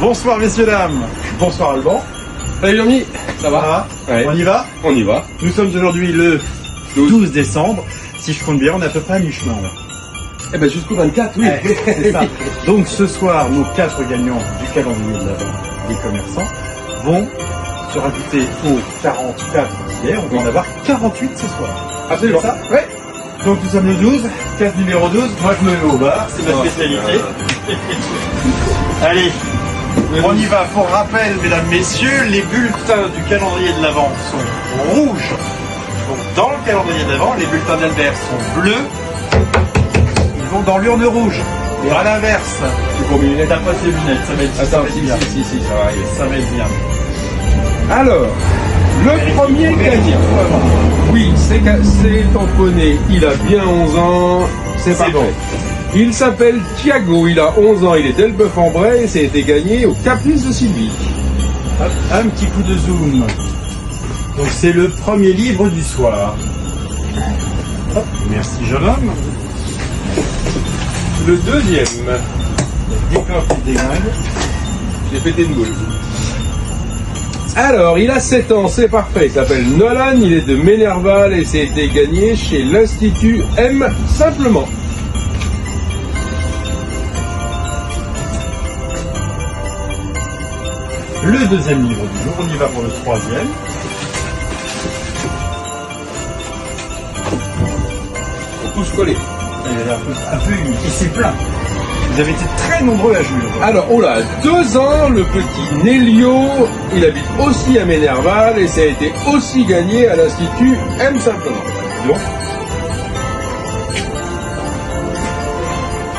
Bonsoir messieurs dames. Bonsoir Alban. Salut Jean-Mi, ça va? Ouais. On y va? On y va. Nous sommes aujourd'hui le 12 décembre. Si je compte bien, on est à peu près à mi-chemin là. Eh ben jusqu'au 24, oui. C'est ça. Donc ce soir, nos 4 gagnants du calendrier de l'Avent des commerçants vont se rajouter aux 44 d'hier. On va en avoir 48 ce soir. Absolument. C'est ça? Ouais. Donc nous sommes le 12, case numéro 12. Moi je me mets au bar, c'est ma spécialité. Allez, on y va. Pour rappel, mesdames, messieurs, les bulletins du calendrier de l'Avent sont rouges. Donc dans le calendrier de l'Avent, les bulletins d'Albert sont bleus. Ils vont dans l'urne rouge. Et à l'inverse, Tu prends mes lunettes? t'as pas tes lunettes, ça va être, ça Attends, va être bien. si, ça va arriver. Ça va être bien. Alors, le premier gagnant. Oui, c'est tamponné. Il a bien 11 ans. C'est parfait. bon. Il s'appelle Thiago, il a 11 ans, il est d'Elbeuf-en-Bray et ça a été gagné au Caprice de Sylvie. Hop, un petit coup de zoom. Donc c'est le premier livre du soir. Hop, merci jeune homme. Le deuxième, Décor qui déglingue. j'ai pété une boule. Alors, il a 7 ans, c'est parfait. Il s'appelle Nolan, il est de Ménerval et ça a été gagné chez l'Institut M Simplement. Le deuxième livre du jour, on y va pour le troisième. Faut tous coller. Il a l'air un peu humide. Et c'est plein. Vous avez été très nombreux à jouer. Alors, oh là, 2 ans, le petit Nélio, il habite aussi à Ménerval et ça a été aussi gagné à l'Institut M Simplement. Donc,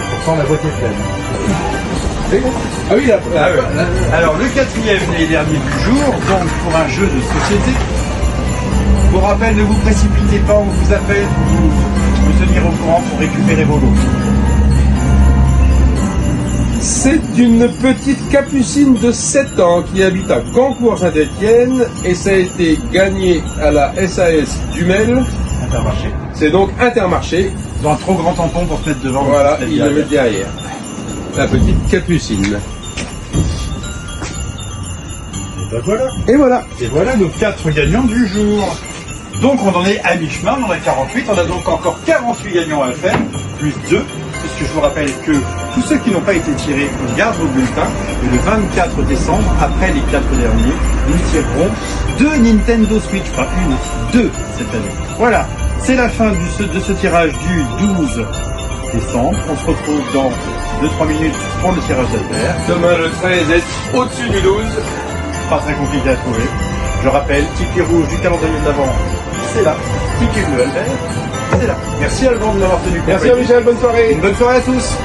pourtant la boîte est pleine. C'est bon. Ah oui, là. Ah ouais. Alors le quatrième et dernier du jour, donc pour un jeu de société. Pour rappel, ne vous précipitez pas, on vous appelle pour vous tenir au courant pour récupérer vos lots. C'est une petite capucine de 7 ans qui habite à Cancourt-Saint-Étienne et ça a été gagné à la SAS Dumel. Intermarché. C'est donc Intermarché. Ils ont un trop grand tampon pour se mettre devant. Voilà, donc il le met derrière. La petite capucine. Et ben voilà. Et voilà. Et voilà nos 4 gagnants du jour. Donc on en est à mi-chemin, on en a 48, on a donc encore 48 gagnants à faire, plus 2, puisque je vous rappelle que tous ceux qui n'ont pas été tirés, on garde vos bulletins, et le 24 décembre, après les 4 derniers, nous tirerons 2 Nintendo Switch, pas une, 2 cette année. Voilà, c'est la fin de ce tirage du 12 décembre, on se retrouve dans 2-3 minutes pour le tirage d'Albert. Demain le 13 est au-dessus du 12. Pas très compliqué à trouver. Je rappelle, ticket rouge du calendrier de l'Avent, c'est là. Ticket bleu Albert, c'est là. Merci Alban de m'avoir tenu compagnie. Merci à Michel, bonne soirée. Une bonne soirée à tous.